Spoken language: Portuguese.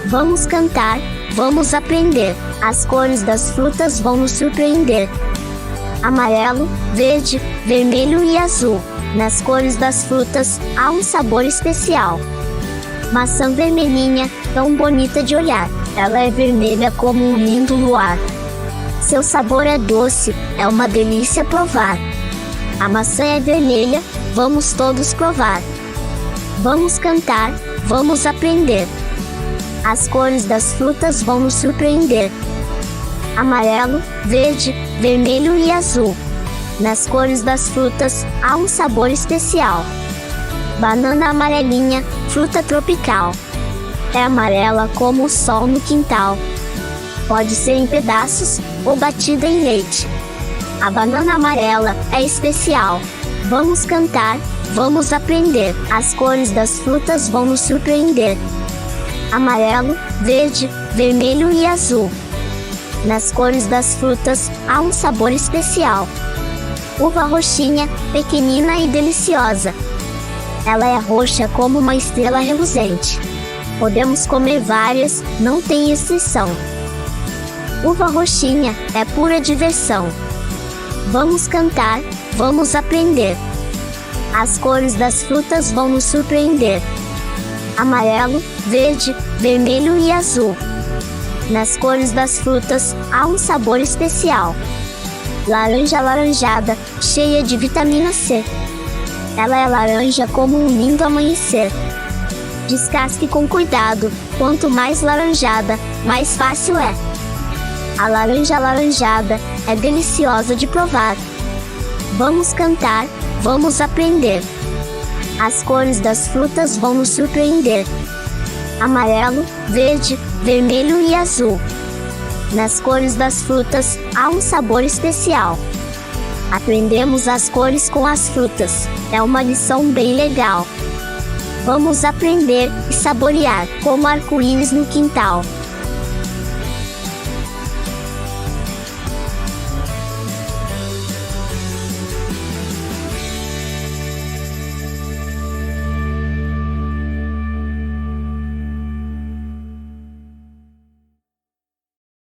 Vamos cantar, vamos aprender. As cores das frutas vão nos surpreender. Amarelo, verde, vermelho e azul. Nas cores das frutas, há um sabor especial. Maçã vermelhinha, tão bonita de olhar. Ela é vermelha como um lindo luar. Seu sabor é doce, é uma delícia provar. A maçã é vermelha, vamos todos provar. Vamos cantar, vamos aprender. As cores das frutas vão nos surpreender. Amarelo, verde, vermelho e azul. Nas cores das frutas, há um sabor especial. Banana amarelinha, fruta tropical. É amarela como o sol no quintal. Pode ser em pedaços ou batida em leite. A banana amarela é especial. Vamos cantar, vamos aprender. As cores das frutas vão nos surpreender. Amarelo, verde, vermelho e azul. Nas cores das frutas, há um sabor especial. Uva roxinha, pequenina e deliciosa. Ela é roxa como uma estrela reluzente. Podemos comer várias, não tem exceção. Uva roxinha é pura diversão. Vamos cantar, vamos aprender. As cores das frutas vão nos surpreender. Amarelo, verde, vermelho e azul. Nas cores das frutas, há um sabor especial. Laranja alaranjada, cheia de vitamina C. Ela é laranja como um lindo amanhecer. Descasque com cuidado, quanto mais laranjada, mais fácil é. A laranja alaranjada é deliciosa de provar. Vamos cantar, vamos aprender. As cores das frutas vão nos surpreender. Amarelo, verde, vermelho e azul. Nas cores das frutas, há um sabor especial. Aprendemos as cores com as frutas. É uma lição bem legal. Vamos aprender e saborear como arco-íris no quintal.